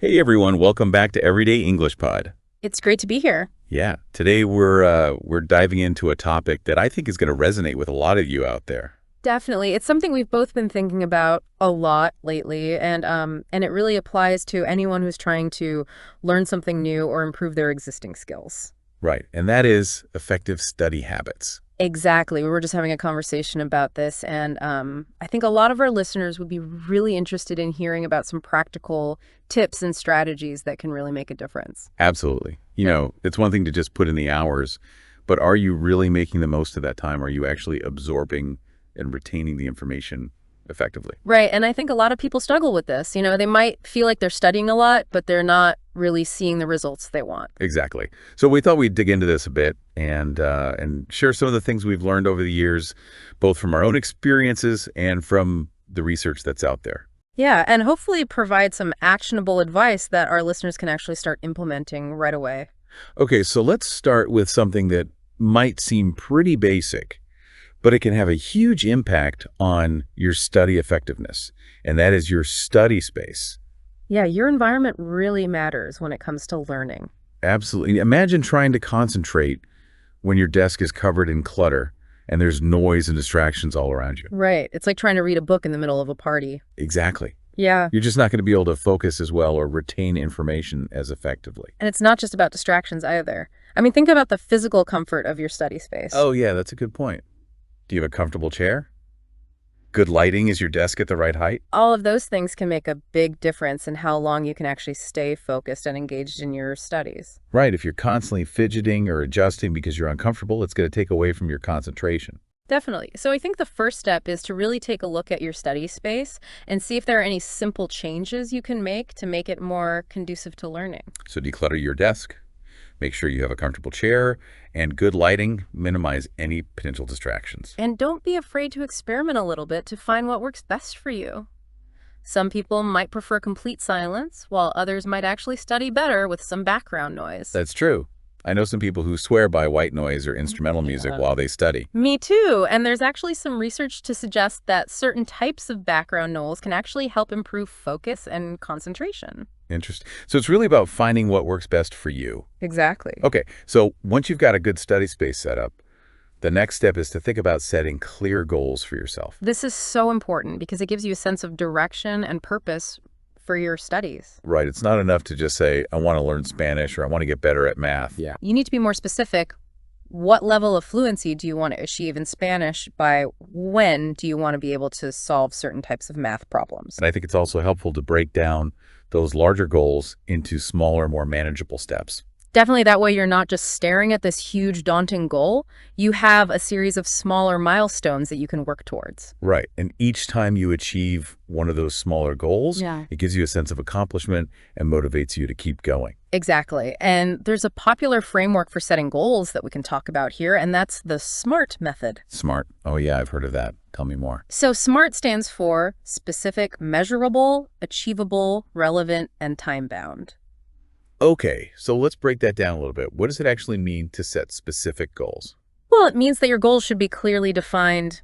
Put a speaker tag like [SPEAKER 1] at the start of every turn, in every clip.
[SPEAKER 1] Hey everyone, welcome back to Everyday English Pod.
[SPEAKER 2] It's great to be here.
[SPEAKER 1] Yeah, today we're diving into a topic that I think is going to resonate with a lot of you out there.
[SPEAKER 2] Definitely. It's something we've both been thinking about a lot lately, and it really applies to anyone who's trying to learn something new or improve their existing skills.
[SPEAKER 1] Right, and that is effective study habits.
[SPEAKER 2] Exactly. We were just having a conversation about this, and I think a lot of our listeners would be really interested in hearing about some practical tips and strategies that can really make a difference.
[SPEAKER 1] Absolutely. It's one thing to just put in the hours, but are you really making the most of that time? Are you actually absorbing and retaining the information effectively?
[SPEAKER 2] Right. And I think a lot of people struggle with this. They might feel like they're studying a lot, but they're not really seeing the results they want.
[SPEAKER 1] Exactly. So we thought we'd dig into this a bit and share some of the things we've learned over the years, both from our own experiences and from the research that's out there.
[SPEAKER 2] Yeah, and hopefully provide some actionable advice that our listeners can actually start implementing right away.
[SPEAKER 1] Okay, so let's start with something that might seem pretty basic, but it can have a huge impact on your study effectiveness, and that is your study space.
[SPEAKER 2] Yeah, your environment really matters when it comes to learning.
[SPEAKER 1] Absolutely. Imagine trying to concentrate when your desk is covered in clutter and there's noise and distractions all around you.
[SPEAKER 2] Right. It's like trying to read a book in the middle of a party.
[SPEAKER 1] Exactly.
[SPEAKER 2] Yeah.
[SPEAKER 1] You're just not going to be able to focus as well or retain information as effectively.
[SPEAKER 2] And it's not just about distractions either. I mean, think about the physical comfort of your study space.
[SPEAKER 1] Oh, yeah, that's a good point. Do you have a comfortable chair? Good lighting? Is your desk at the right height?
[SPEAKER 2] All of those things can make a big difference in how long you can actually stay focused and engaged in your studies.
[SPEAKER 1] Right. If you're constantly fidgeting or adjusting because you're uncomfortable, it's going to take away from your concentration.
[SPEAKER 2] Definitely. So I think the first step is to really take a look at your study space and see if there are any simple changes you can make to make it more conducive to learning.
[SPEAKER 1] So declutter your desk, make sure you have a comfortable chair, and good lighting. Minimize any potential distractions.
[SPEAKER 2] And don't be afraid to experiment a little bit to find what works best for you. Some people might prefer complete silence, while others might actually study better with some background noise.
[SPEAKER 1] That's true. I know some people who swear by white noise or instrumental music while they study.
[SPEAKER 2] Me too. And there's actually some research to suggest that certain types of background noise can actually help improve focus and concentration.
[SPEAKER 1] Interesting. So it's really about finding what works best for you.
[SPEAKER 2] Exactly.
[SPEAKER 1] Okay, so once you've got a good study space set up, the next step is to think about setting clear goals for yourself.
[SPEAKER 2] This is so important because it gives you a sense of direction and purpose for your studies.
[SPEAKER 1] Right. It's not enough to just say, I want to learn Spanish or I want to get better at math.
[SPEAKER 2] Yeah. You need to be more specific. What level of fluency do you want to achieve in Spanish? By when do you want to be able to solve certain types of math problems?
[SPEAKER 1] And I think it's also helpful to break down those larger goals into smaller, more manageable steps.
[SPEAKER 2] Definitely, that way you're not just staring at this huge, daunting goal. You have a series of smaller milestones that you can work towards.
[SPEAKER 1] Right. And each time you achieve one of those smaller goals, it gives you a sense of accomplishment and motivates you to keep going.
[SPEAKER 2] Exactly. And there's a popular framework for setting goals that we can talk about here, and that's the SMART method.
[SPEAKER 1] SMART. Oh, yeah, I've heard of that. Tell me more.
[SPEAKER 2] So SMART stands for specific, measurable, achievable, relevant, and time-bound.
[SPEAKER 1] Okay, so let's break that down a little bit. What does it actually mean to set specific goals?
[SPEAKER 2] Well, it means that your goals should be clearly defined,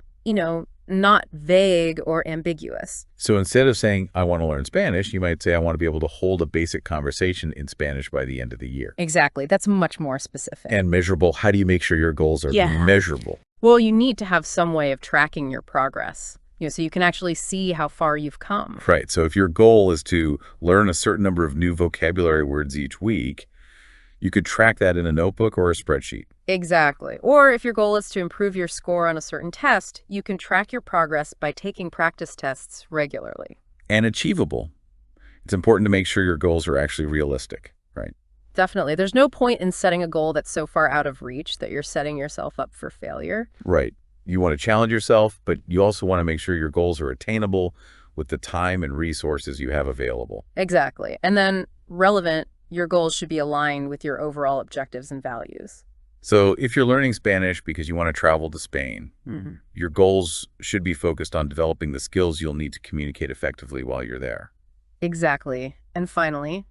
[SPEAKER 2] not vague or ambiguous.
[SPEAKER 1] So instead of saying, I want to learn Spanish, you might say, I want to be able to hold a basic conversation in Spanish by the end of the year.
[SPEAKER 2] Exactly. That's much more specific.
[SPEAKER 1] And measurable, how do you make sure your goals are measurable?
[SPEAKER 2] Well, you need to have some way of tracking your progress. So you can actually see how far you've come.
[SPEAKER 1] Right. So if your goal is to learn a certain number of new vocabulary words each week, you could track that in a notebook or a spreadsheet.
[SPEAKER 2] Exactly. Or if your goal is to improve your score on a certain test, you can track your progress by taking practice tests regularly.
[SPEAKER 1] And achievable. It's important to make sure your goals are actually realistic, right?
[SPEAKER 2] Definitely. There's no point in setting a goal that's so far out of reach that you're setting yourself up for failure.
[SPEAKER 1] Right. You want to challenge yourself, but you also want to make sure your goals are attainable with the time and resources you have available.
[SPEAKER 2] Exactly. And then relevant, your goals should be aligned with your overall objectives and values.
[SPEAKER 1] So if you're learning Spanish because you want to travel to Spain, your goals should be focused on developing the skills you'll need to communicate effectively while you're there.
[SPEAKER 2] Exactly. And finally,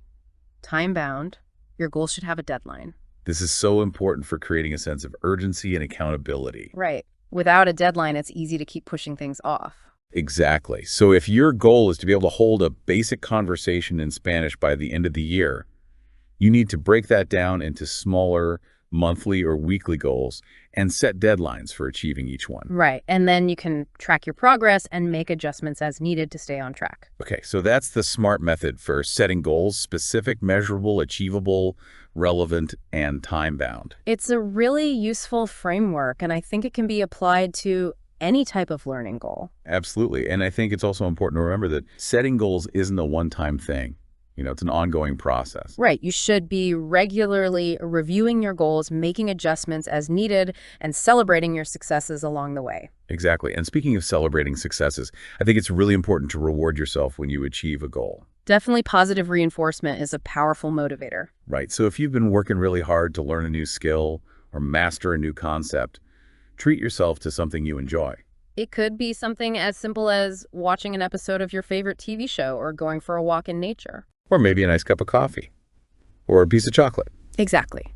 [SPEAKER 2] time-bound, your goals should have a deadline.
[SPEAKER 1] This is so important for creating a sense of urgency and accountability.
[SPEAKER 2] Right. Without a deadline, it's easy to keep pushing things off.
[SPEAKER 1] Exactly. So if your goal is to be able to hold a basic conversation in Spanish by the end of the year, you need to break that down into smaller monthly or weekly goals and set deadlines for achieving each one.
[SPEAKER 2] Right. And then you can track your progress and make adjustments as needed to stay on track.
[SPEAKER 1] Okay, so that's the SMART method for setting goals: specific, measurable, achievable, relevant, and time-bound.
[SPEAKER 2] It's a really useful framework, and I think it can be applied to any type of learning goal.
[SPEAKER 1] Absolutely. And I think it's also important to remember that setting goals isn't a one-time thing. It's an ongoing process.
[SPEAKER 2] Right. You should be regularly reviewing your goals, making adjustments as needed, and celebrating your successes along the way.
[SPEAKER 1] Exactly. And speaking of celebrating successes, I think it's really important to reward yourself when you achieve a goal.
[SPEAKER 2] Definitely positive reinforcement is a powerful motivator.
[SPEAKER 1] Right. So if you've been working really hard to learn a new skill or master a new concept, treat yourself to something you enjoy.
[SPEAKER 2] It could be something as simple as watching an episode of your favorite TV show or going for a walk in nature.
[SPEAKER 1] Or maybe a nice cup of coffee or a piece of chocolate.
[SPEAKER 2] Exactly.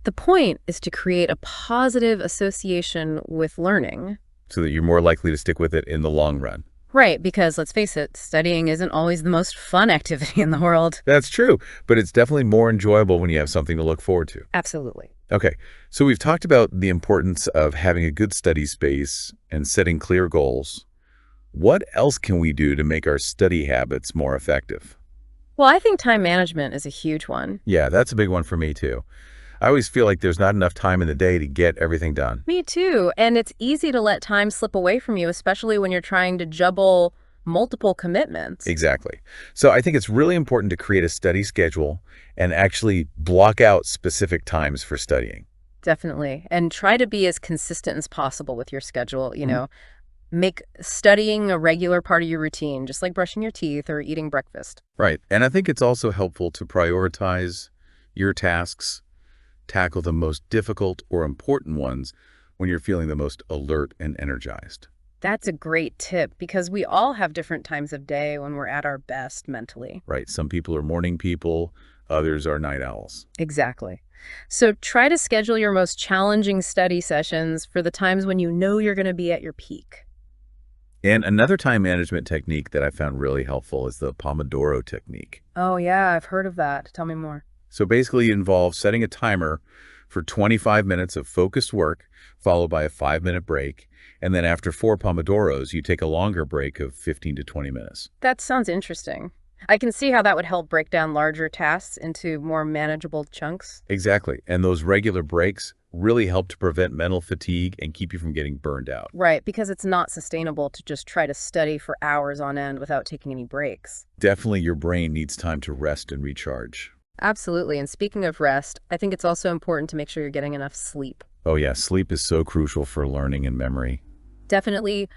[SPEAKER 2] The point is to create a positive association with learning.
[SPEAKER 1] So that you're more likely to stick with it in the long run.
[SPEAKER 2] Right, because let's face it, studying isn't always the most fun activity in the world.
[SPEAKER 1] That's true, but it's definitely more enjoyable when you have something to look forward to.
[SPEAKER 2] Absolutely.
[SPEAKER 1] Okay, so we've talked about the importance of having a good study space and setting clear goals. What else can we do to make our study habits more effective?
[SPEAKER 2] Well, I think time management is a huge one.
[SPEAKER 1] Yeah, that's a big one for me too. I always feel like there's not enough time in the day to get everything done.
[SPEAKER 2] Me too. And it's easy to let time slip away from you, especially when you're trying to juggle multiple commitments.
[SPEAKER 1] Exactly. So I think it's really important to create a study schedule and actually block out specific times for studying.
[SPEAKER 2] Definitely. And try to be as consistent as possible with your schedule. Make studying a regular part of your routine, just like brushing your teeth or eating breakfast.
[SPEAKER 1] Right. And I think it's also helpful to prioritize your tasks, tackle the most difficult or important ones when you're feeling the most alert and energized.
[SPEAKER 2] That's a great tip because we all have different times of day when we're at our best mentally.
[SPEAKER 1] Right. Some people are morning people, others are night owls.
[SPEAKER 2] Exactly. So try to schedule your most challenging study sessions for the times when you know you're going to be at your peak.
[SPEAKER 1] And another time management technique that I found really helpful is the Pomodoro technique.
[SPEAKER 2] Oh, yeah, I've heard of that. Tell me more.
[SPEAKER 1] So basically it involves setting a timer for 25 minutes of focused work, followed by a 5-minute break. And then after 4 Pomodoros, you take a longer break of 15 to 20 minutes.
[SPEAKER 2] That sounds interesting. I can see how that would help break down larger tasks into more manageable chunks.
[SPEAKER 1] Exactly. And those regular breaks really help to prevent mental fatigue and keep you from getting burned out.
[SPEAKER 2] Right, because it's not sustainable to just try to study for hours on end without taking any breaks.
[SPEAKER 1] Definitely your brain needs time to rest and recharge.
[SPEAKER 2] Absolutely. And speaking of rest, I think it's also important to make sure you're getting enough sleep.
[SPEAKER 1] Oh yeah, sleep is so crucial for learning and memory.
[SPEAKER 2] Definitely,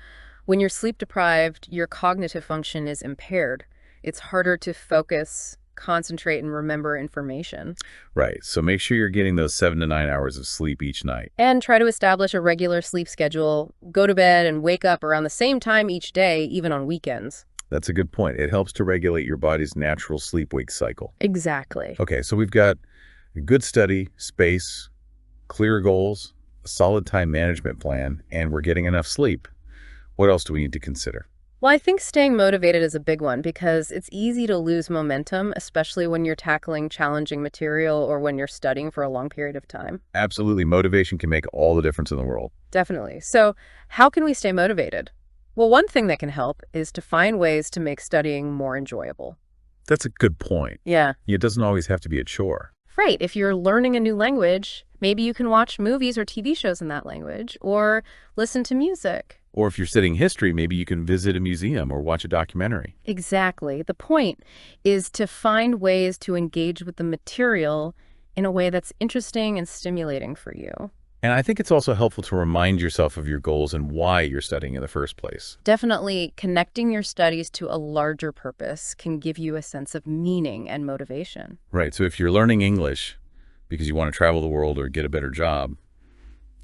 [SPEAKER 2] when you're sleep deprived, your cognitive function is impaired. It's harder to focus, concentrate, and remember information.
[SPEAKER 1] Right, so make sure you're getting those 7 to 9 hours of sleep each night.
[SPEAKER 2] And try to establish a regular sleep schedule. Go to bed and wake up around the same time each day, even on weekends.
[SPEAKER 1] That's a good point. It helps to regulate your body's natural sleep-wake cycle.
[SPEAKER 2] Exactly.
[SPEAKER 1] Okay, so we've got a good study, space, clear goals, a solid time management plan, and we're getting enough sleep. What else do we need to consider?
[SPEAKER 2] Well, I think staying motivated is a big one because it's easy to lose momentum, especially when you're tackling challenging material or when you're studying for a long period of time.
[SPEAKER 1] Absolutely. Motivation can make all the difference in the world.
[SPEAKER 2] Definitely. So how can we stay motivated? Well, one thing that can help is to find ways to make studying more enjoyable.
[SPEAKER 1] That's a good point.
[SPEAKER 2] Yeah.
[SPEAKER 1] It doesn't always have to be a chore.
[SPEAKER 2] Right. If you're learning a new language, maybe you can watch movies or TV shows in that language or listen to music.
[SPEAKER 1] Or if you're studying history, maybe you can visit a museum or watch a documentary.
[SPEAKER 2] Exactly. The point is to find ways to engage with the material in a way that's interesting and stimulating for you.
[SPEAKER 1] And I think it's also helpful to remind yourself of your goals and why you're studying in the first place.
[SPEAKER 2] Definitely connecting your studies to a larger purpose can give you a sense of meaning and motivation.
[SPEAKER 1] Right. So if you're learning English because you want to travel the world or get a better job,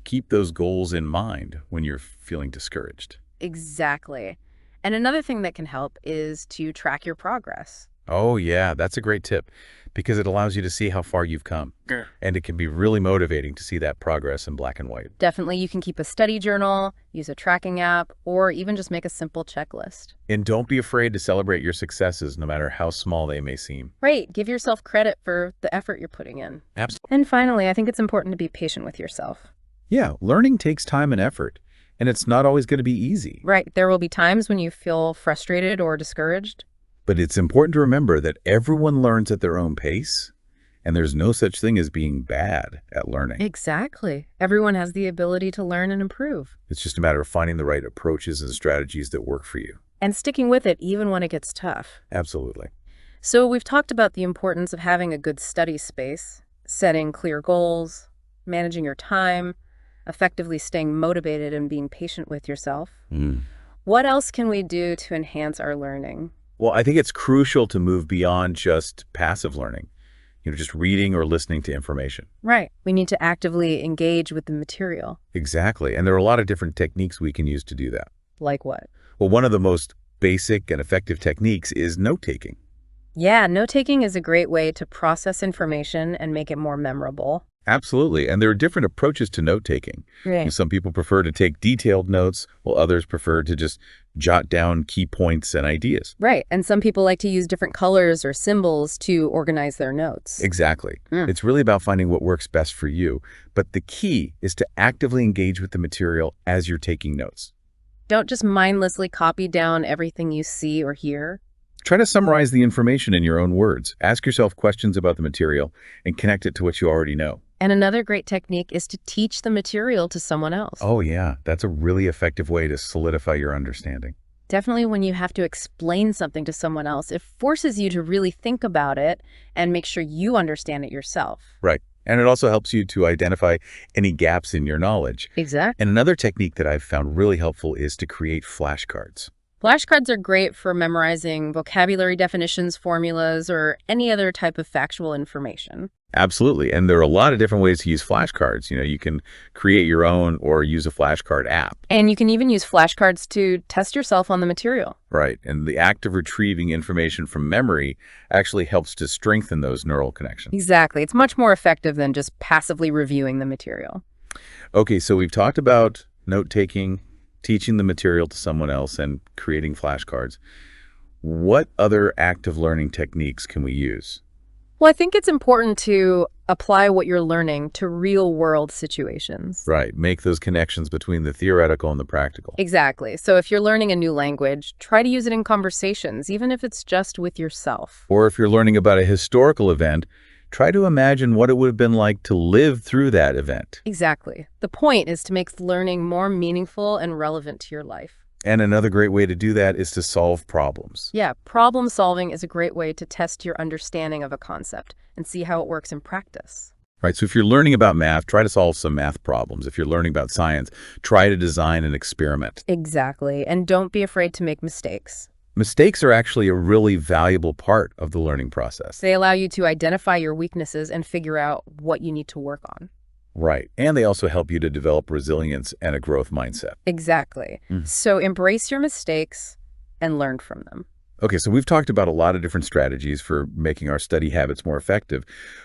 [SPEAKER 1] keep those goals in mind when you're feeling discouraged.
[SPEAKER 2] Exactly. And another thing that can help is to track your progress.
[SPEAKER 1] Oh, yeah, that's a great tip. because it allows you to see how far you've come.
[SPEAKER 3] Yeah.
[SPEAKER 1] And it can be really motivating to see that progress in black and white.
[SPEAKER 2] Definitely, you can keep a study journal, use a tracking app, or even just make a simple checklist.
[SPEAKER 1] And don't be afraid to celebrate your successes, no matter how small they may seem.
[SPEAKER 2] Right, give yourself credit for the effort you're putting in.
[SPEAKER 1] Absolutely.
[SPEAKER 2] And finally, I think it's important to be patient with yourself.
[SPEAKER 1] Yeah, learning takes time and effort, and it's not always going to be easy.
[SPEAKER 2] Right, there will be times when you feel frustrated or discouraged.
[SPEAKER 1] But it's important to remember that everyone learns at their own pace, and there's no such thing as being bad at learning.
[SPEAKER 2] Exactly. Everyone has the ability to learn and improve.
[SPEAKER 1] It's just a matter of finding the right approaches and strategies that work for you.
[SPEAKER 2] And sticking with it even when it gets tough.
[SPEAKER 1] Absolutely.
[SPEAKER 2] So we've talked about the importance of having a good study space, setting clear goals, managing your time, effectively staying motivated and being patient with yourself. What else can we do to enhance our learning?
[SPEAKER 1] Well, I think it's crucial to move beyond just passive learning, just reading or listening to information.
[SPEAKER 2] Right. We need to actively engage with the material.
[SPEAKER 1] Exactly. And there are a lot of different techniques we can use to do that.
[SPEAKER 2] Like what?
[SPEAKER 1] Well, one of the most basic and effective techniques is note-taking.
[SPEAKER 2] Yeah, note-taking is a great way to process information and make it more memorable.
[SPEAKER 1] Absolutely. And there are different approaches to note-taking.
[SPEAKER 2] Right.
[SPEAKER 1] Some people prefer to take detailed notes, while others prefer to just jot down key points and ideas.
[SPEAKER 2] Right. And some people like to use different colors or symbols to organize their notes.
[SPEAKER 1] Exactly. It's really about finding what works best for you. But the key is to actively engage with the material as you're taking notes.
[SPEAKER 2] Don't just mindlessly copy down everything you see or hear.
[SPEAKER 1] Try to summarize the information in your own words. Ask yourself questions about the material and connect it to what you already know.
[SPEAKER 2] And another great technique is to teach the material to someone else.
[SPEAKER 1] Oh, yeah. That's a really effective way to solidify your understanding.
[SPEAKER 2] Definitely when you have to explain something to someone else, it forces you to really think about it and make sure you understand it yourself.
[SPEAKER 1] Right. And it also helps you to identify any gaps in your knowledge.
[SPEAKER 2] Exactly.
[SPEAKER 1] And another technique that I've found really helpful is to create flashcards.
[SPEAKER 2] Flashcards are great for memorizing vocabulary definitions, formulas, or any other type of factual information.
[SPEAKER 1] Absolutely. And there are a lot of different ways to use flashcards. You can create your own or use a flashcard app.
[SPEAKER 2] And you can even use flashcards to test yourself on the material.
[SPEAKER 1] Right. And the act of retrieving information from memory actually helps to strengthen those neural connections.
[SPEAKER 2] Exactly. It's much more effective than just passively reviewing the material.
[SPEAKER 1] Okay, so we've talked about note-taking, teaching the material to someone else, and creating flashcards. What other active learning techniques can we use?
[SPEAKER 2] Well, I think it's important to apply what you're learning to real-world situations.
[SPEAKER 1] Right. Make those connections between the theoretical and the practical.
[SPEAKER 2] Exactly. So if you're learning a new language, try to use it in conversations, even if it's just with yourself.
[SPEAKER 1] Or if you're learning about a historical event, try to imagine what it would have been like to live through that event.
[SPEAKER 2] Exactly. The point is to make learning more meaningful and relevant to your life.
[SPEAKER 1] And another great way to do that is to solve problems.
[SPEAKER 2] Yeah, problem solving is a great way to test your understanding of a concept and see how it works in practice.
[SPEAKER 1] Right, so if you're learning about math, try to solve some math problems. If you're learning about science, try to design an experiment.
[SPEAKER 2] Exactly. And don't be afraid to make mistakes.
[SPEAKER 1] Mistakes are actually a really valuable part of the learning process.
[SPEAKER 2] They allow you to identify your weaknesses and figure out what you need to work on.
[SPEAKER 1] Right. And they also help you to develop resilience and a growth mindset.
[SPEAKER 2] Exactly. So embrace your mistakes and learn from them.
[SPEAKER 1] Okay, so we've talked about a lot of different strategies for making our study habits more effective.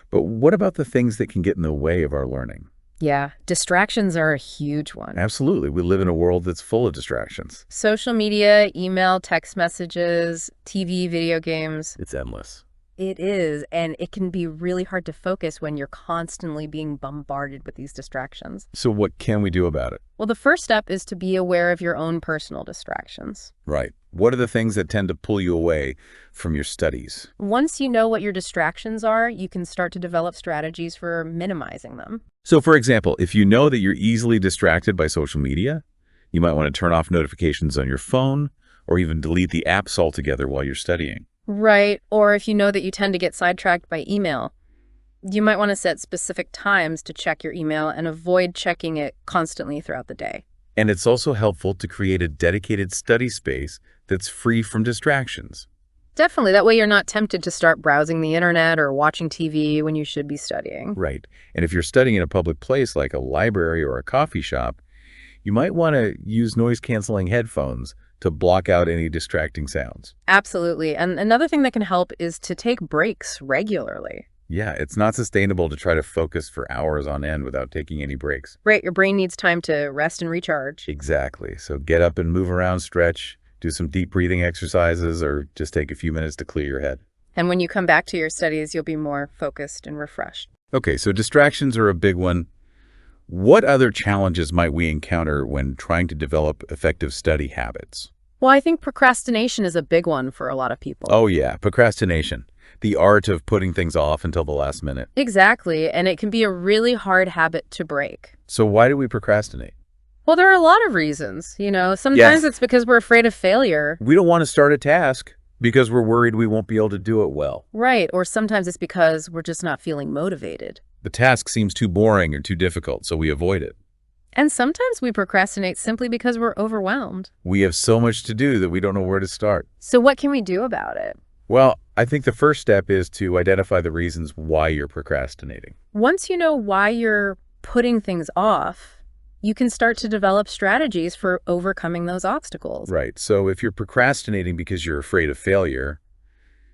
[SPEAKER 1] But what about the things that can get in the way of our learning?
[SPEAKER 2] Yeah, distractions are a huge one.
[SPEAKER 1] Absolutely. We live in a world that's full of distractions.
[SPEAKER 2] Social media, email, text messages, TV, video games.
[SPEAKER 1] It's endless.
[SPEAKER 2] It is, and it can be really hard to focus when you're constantly being bombarded with these distractions.
[SPEAKER 1] So what can we do about it?
[SPEAKER 2] Well, the first step is to be aware of your own personal distractions.
[SPEAKER 1] Right. What are the things that tend to pull you away from your studies?
[SPEAKER 2] Once you know what your distractions are, you can start to develop strategies for minimizing them.
[SPEAKER 1] So, for example, if you know that you're easily distracted by social media, you might want to turn off notifications on your phone or even delete the apps altogether while you're studying.
[SPEAKER 2] Right. Or if you know that you tend to get sidetracked by email, you might want to set specific times to check your email and avoid checking it constantly throughout the day.
[SPEAKER 1] And it's also helpful to create a dedicated study space that's free from distractions.
[SPEAKER 2] Definitely. That way you're not tempted to start browsing the internet or watching TV when you should be studying.
[SPEAKER 1] Right. And if you're studying in a public place like a library or a coffee shop, you might want to use noise-canceling headphones to block out any distracting sounds.
[SPEAKER 2] Absolutely. And another thing that can help is to take breaks regularly.
[SPEAKER 1] Yeah, it's not sustainable to try to focus for hours on end without taking any breaks.
[SPEAKER 2] Right, your brain needs time to rest and recharge.
[SPEAKER 1] Exactly. So get up and move around, stretch, do some deep breathing exercises, or just take a few minutes to clear your head.
[SPEAKER 2] And when you come back to your studies, you'll be more focused and refreshed.
[SPEAKER 1] Okay, so distractions are a big one. What other challenges might we encounter when trying to develop effective study habits?
[SPEAKER 2] Well, I think procrastination is a big one for a lot of people.
[SPEAKER 1] Oh yeah, procrastination. The art of putting things off until the last minute.
[SPEAKER 2] Exactly, and it can be a really hard habit to break.
[SPEAKER 1] So why do we procrastinate?
[SPEAKER 2] Well, there are a lot of reasons, Sometimes
[SPEAKER 1] Yes.
[SPEAKER 2] it's because we're afraid of failure.
[SPEAKER 1] We don't want to start a task because we're worried we won't be able to do it well.
[SPEAKER 2] Right, or sometimes it's because we're just not feeling motivated.
[SPEAKER 1] The task seems too boring or too difficult, so we avoid it.
[SPEAKER 2] And sometimes we procrastinate simply because we're overwhelmed.
[SPEAKER 1] We have so much to do that we don't know where to start.
[SPEAKER 2] So what can we do about it?
[SPEAKER 1] Well, I think the first step is to identify the reasons why you're procrastinating.
[SPEAKER 2] Once you know why you're putting things off, you can start to develop strategies for overcoming those obstacles.
[SPEAKER 1] Right. So if you're procrastinating because you're afraid of failure,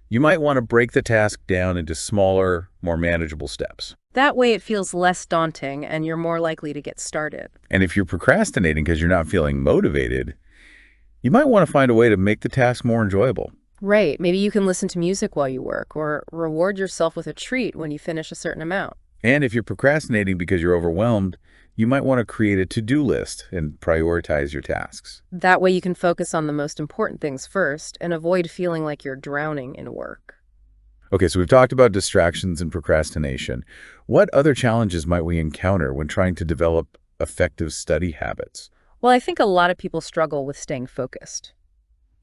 [SPEAKER 1] you might want to break the task down into smaller, more manageable steps.
[SPEAKER 2] That way it feels less daunting and you're more likely to get started.
[SPEAKER 1] And if you're procrastinating because you're not feeling motivated, you might want to find a way to make the task more enjoyable.
[SPEAKER 2] Right. Maybe you can listen to music while you work or reward yourself with a treat when you finish a certain amount.
[SPEAKER 1] And if you're procrastinating because you're overwhelmed, you might want to create a to-do list and prioritize your tasks.
[SPEAKER 2] That way you can focus on the most important things first and avoid feeling like you're drowning in work.
[SPEAKER 1] Okay, so we've talked about distractions and procrastination. What other challenges might we encounter when trying to develop effective study habits?
[SPEAKER 2] Well, I think a lot of people struggle with staying focused.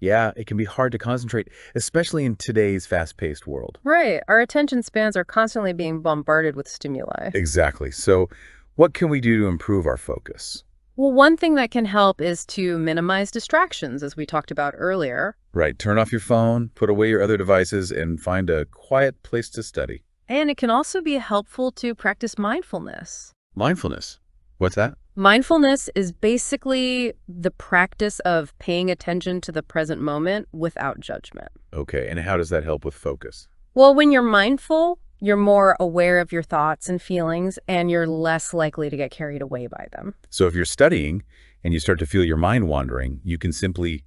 [SPEAKER 1] Yeah, it can be hard to concentrate, especially in today's fast-paced world.
[SPEAKER 2] Right. Our attention spans are constantly being bombarded with stimuli.
[SPEAKER 1] Exactly. So what can we do to improve our focus?
[SPEAKER 2] Well, one thing that can help is to minimize distractions, as we talked about earlier.
[SPEAKER 1] Right. Turn off your phone, put away your other devices, and find a quiet place to study.
[SPEAKER 2] And it can also be helpful to practice mindfulness.
[SPEAKER 1] Mindfulness. What's that?
[SPEAKER 2] Mindfulness is basically the practice of paying attention to the present moment without judgment.
[SPEAKER 1] Okay, and how does that help with focus?
[SPEAKER 2] Well, when you're mindful, you're more aware of your thoughts and feelings, and you're less likely to get carried away by them.
[SPEAKER 1] So if you're studying and you start to feel your mind wandering, you can simply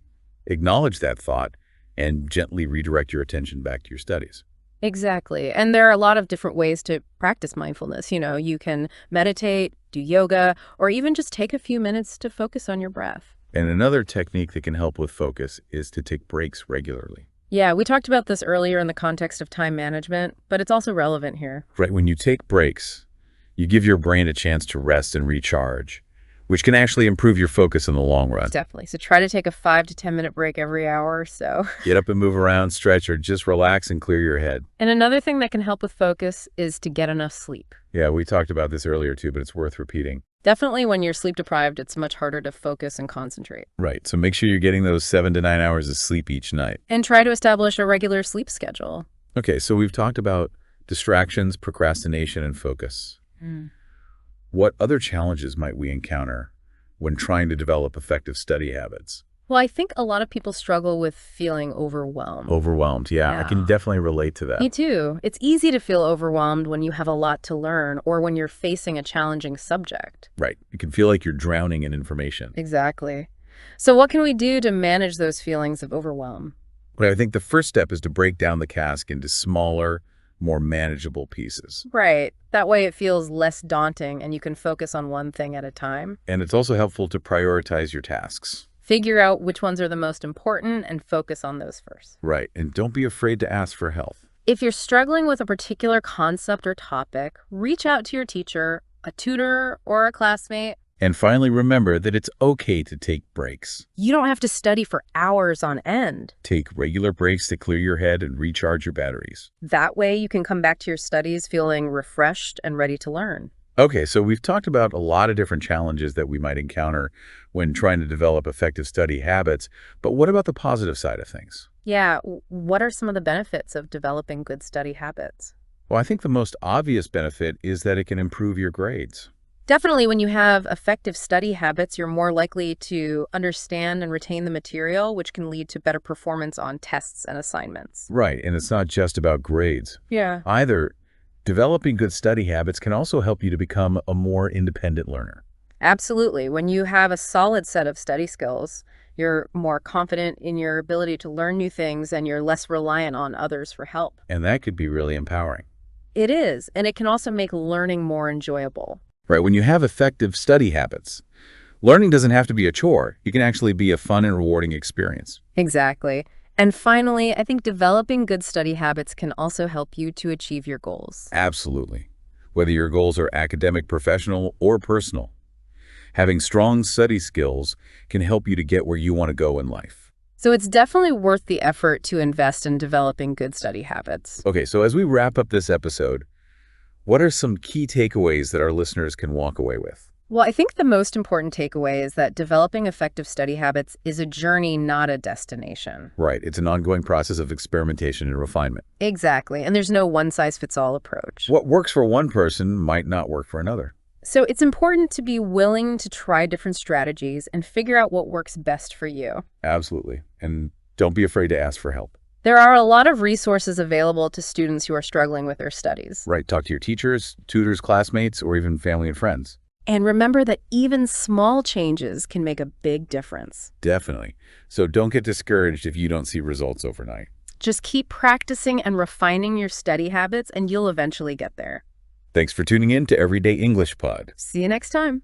[SPEAKER 1] acknowledge that thought and gently redirect your attention back to your studies.
[SPEAKER 2] Exactly. And there are a lot of different ways to practice mindfulness. You can meditate, do yoga, or even just take a few minutes to focus on your breath.
[SPEAKER 1] And another technique that can help with focus is to take breaks regularly.
[SPEAKER 2] Yeah, we talked about this earlier in the context of time management, but it's also relevant here.
[SPEAKER 1] Right, when you take breaks, you give your brain a chance to rest and recharge, which can actually improve your focus in the long run.
[SPEAKER 2] Definitely. So try to take a 5 to 10 minute break every hour or so.
[SPEAKER 1] Get up and move around, stretch, or just relax and clear your head.
[SPEAKER 2] And another thing that can help with focus is to get enough sleep.
[SPEAKER 1] Yeah, we talked about this earlier too, but it's worth repeating.
[SPEAKER 2] Definitely when you're sleep deprived, it's much harder to focus and concentrate.
[SPEAKER 1] Right, so make sure you're getting those 7 to 9 hours of sleep each night.
[SPEAKER 2] And try to establish a regular sleep schedule.
[SPEAKER 1] Okay, so we've talked about distractions, procrastination, and focus. What other challenges might we encounter when trying to develop effective study habits?
[SPEAKER 2] Well, I think a lot of people struggle with feeling overwhelmed.
[SPEAKER 1] Overwhelmed, yeah, I can definitely relate to that.
[SPEAKER 2] Me too. It's easy to feel overwhelmed when you have a lot to learn or when you're facing a challenging subject.
[SPEAKER 1] Right, it can feel like you're drowning in information.
[SPEAKER 2] Exactly. So what can we do to manage those feelings of overwhelm?
[SPEAKER 1] Well, I think the first step is to break down the task into smaller, more manageable pieces.
[SPEAKER 2] Right. That way it feels less daunting and you can focus on one thing at a time.
[SPEAKER 1] And it's also helpful to prioritize your tasks.
[SPEAKER 2] Figure out which ones are the most important and focus on those first.
[SPEAKER 1] Right, and don't be afraid to ask for help.
[SPEAKER 2] If you're struggling with a particular concept or topic, reach out to your teacher, a tutor, or a classmate.
[SPEAKER 1] And finally, remember that it's okay to take breaks.
[SPEAKER 2] You don't have to study for hours on end.
[SPEAKER 1] Take regular breaks to clear your head and recharge your batteries.
[SPEAKER 2] That way you can come back to your studies feeling refreshed and ready to learn.
[SPEAKER 1] Okay, so we've talked about a lot of different challenges that we might encounter when trying to develop effective study habits, but what about the positive side of things?
[SPEAKER 2] Yeah, what are some of the benefits of developing good study habits?
[SPEAKER 1] Well, I think the most obvious benefit is that it can improve your grades.
[SPEAKER 2] Definitely, when you have effective study habits, you're more likely to understand and retain the material, which can lead to better performance on tests and assignments.
[SPEAKER 1] Right, and it's not just about grades.
[SPEAKER 2] Yeah.
[SPEAKER 1] Either, developing good study habits can also help you to become a more independent learner.
[SPEAKER 2] Absolutely. When you have a solid set of study skills, you're more confident in your ability to learn new things and you're less reliant on others for help.
[SPEAKER 1] And that could be really empowering.
[SPEAKER 2] It is, and it can also make learning more enjoyable.
[SPEAKER 1] Right, when you have effective study habits, learning doesn't have to be a chore. It can actually be a fun and rewarding experience.
[SPEAKER 2] Exactly. And finally, I think developing good study habits can also help you to achieve your goals.
[SPEAKER 1] Absolutely. Whether your goals are academic, professional, or personal, having strong study skills can help you to get where you want to go in life.
[SPEAKER 2] So it's definitely worth the effort to invest in developing good study habits.
[SPEAKER 1] Okay, so as we wrap up this episode, what are some key takeaways that our listeners can walk away with?
[SPEAKER 2] Well, I think the most important takeaway is that developing effective study habits is a journey, not a destination.
[SPEAKER 1] Right, it's an ongoing process of experimentation and refinement.
[SPEAKER 2] Exactly. And there's no one-size-fits-all approach.
[SPEAKER 1] What works for one person might not work for another.
[SPEAKER 2] So it's important to be willing to try different strategies and figure out what works best for you.
[SPEAKER 1] Absolutely. And don't be afraid to ask for help.
[SPEAKER 2] There are a lot of resources available to students who are struggling with their studies.
[SPEAKER 1] Right, talk to your teachers, tutors, classmates, or even family and friends.
[SPEAKER 2] And remember that even small changes can make a big difference.
[SPEAKER 1] Definitely. So don't get discouraged if you don't see results overnight.
[SPEAKER 2] Just keep practicing and refining your study habits, and you'll eventually get there.
[SPEAKER 1] Thanks for tuning in to Everyday English Pod.
[SPEAKER 2] See you next time.